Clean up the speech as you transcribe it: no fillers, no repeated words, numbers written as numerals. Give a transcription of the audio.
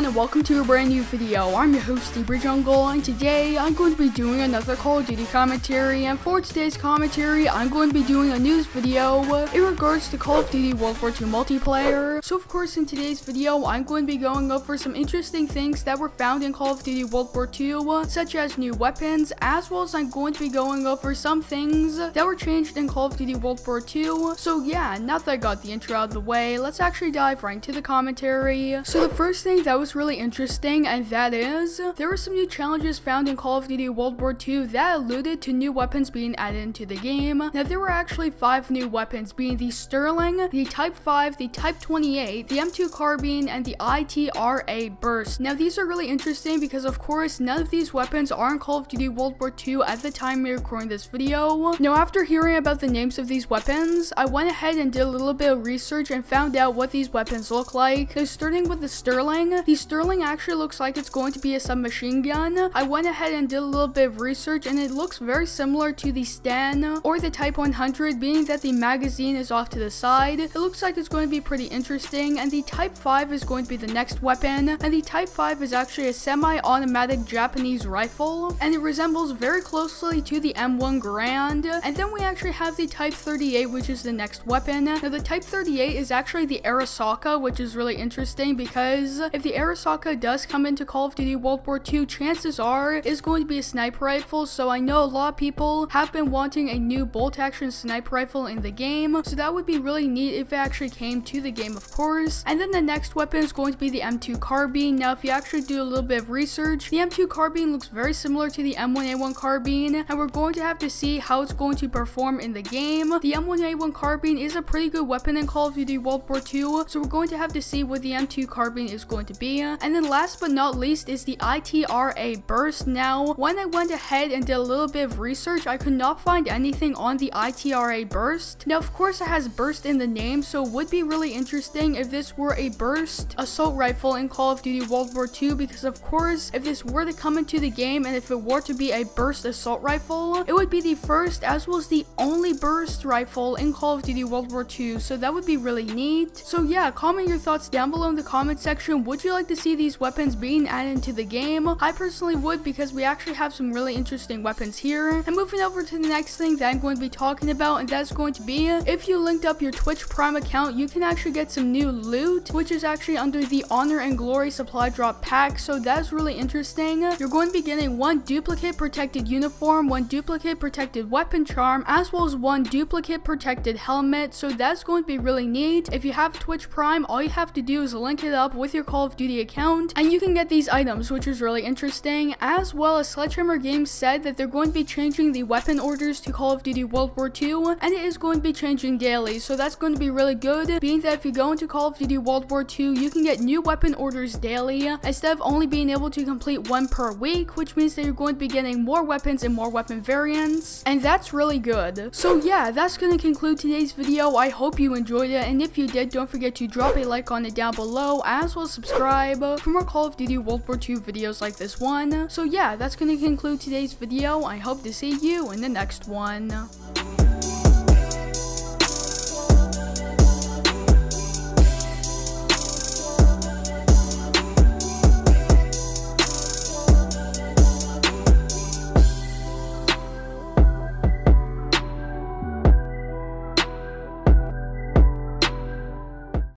everyone, and welcome to a brand new video. I'm your host, Jungle, and today I'm going to be doing another Call of Duty commentary. And for today's commentary, I'm going to be doing a news video in regards to Call of Duty World War II multiplayer. So of course, in today's video, I'm going to be going over some interesting things that were found in Call of Duty World War II, such as new weapons, as well as I'm going to be going over some things that were changed in Call of Duty World War II. So yeah, now that I got the intro out of the way, let's actually dive right into the commentary. So the first thing that was really interesting, and that is, there were some new challenges found in Call of Duty World War II that alluded to new weapons being added into the game. Now there were actually 5 new weapons, being the Sterling, the Type 5, the Type 28, the M2 Carbine, and the ITRA Burst. Now these are really interesting because of course none of these weapons are in Call of Duty World War II at the time we recording this video. Now after hearing about the names of these weapons, I went ahead and did a little bit of research and found out what these weapons look like. Now starting with the Sterling actually looks like it's going to be a submachine gun. I went ahead and did a little bit of research and it looks very similar to the Sten or the Type 100, being that the magazine is off to the side. It looks like it's going to be pretty interesting. And the Type 5 is going to be the next weapon, and the Type 5 is actually a semi-automatic Japanese rifle, and it resembles very closely to the M1 Garand. And then we actually have the Type 38, which is the next weapon. Now the Type 38 is actually the Arasaka, which is really interesting because if the Arasaka does come into Call of Duty World War II, chances are it's going to be a sniper rifle. So I know a lot of people have been wanting a new bolt action sniper rifle in the game, so that would be really neat if it actually came to the game, of course. And then the next weapon is going to be the M2 Carbine. Now if you actually do a little bit of research, the M2 Carbine looks very similar to the M1A1 Carbine, and we're going to have to see how it's going to perform in the game. The M1A1 Carbine is a pretty good weapon in Call of Duty World War II, so we're going to have to see what the M2 Carbine is going to be. And then last but not least is the ITRA Burst. Now when I went ahead and did a little bit of research, I could not find anything on the ITRA Burst. Now of course it has burst in the name, so it would be really interesting if this were a burst assault rifle in Call of Duty World War II, because of course if this were to come into the game and if it were to be a burst assault rifle, it would be the first as well as the only burst rifle in Call of Duty World War II, so that would be really neat. So yeah, comment your thoughts down below in the comment section. Would you like to see these weapons being added into the game? I personally would, because we actually have some really interesting weapons here. And moving over to the next thing that I'm going to be talking about, and that's going to be, if you linked up your Twitch Prime account, you can actually get some new loot, which is actually under the Honor and Glory supply drop pack, so that's really interesting. You're going to be getting 1 duplicate protected uniform, 1 duplicate protected weapon charm, as well as 1 duplicate protected helmet, so that's going to be really neat. If you have Twitch Prime, all you have to do is link it up with your Call of Duty account, and you can get these items, which is really interesting. As well as Sledgehammer Games said that they're going to be changing the weapon orders to Call of Duty World War II, and it is going to be changing daily, so that's going to be really good, being that if you go into Call of Duty World War II, you can get new weapon orders daily, instead of only being able to complete 1 per week, which means that you're going to be getting more weapons and more weapon variants, and that's really good. So yeah, that's going to conclude today's video. I hope you enjoyed it, and if you did, don't forget to drop a like on it down below, as well as subscribe for more Call of Duty World War II videos like this one. So yeah, that's going to conclude today's video. I hope to see you in the next one.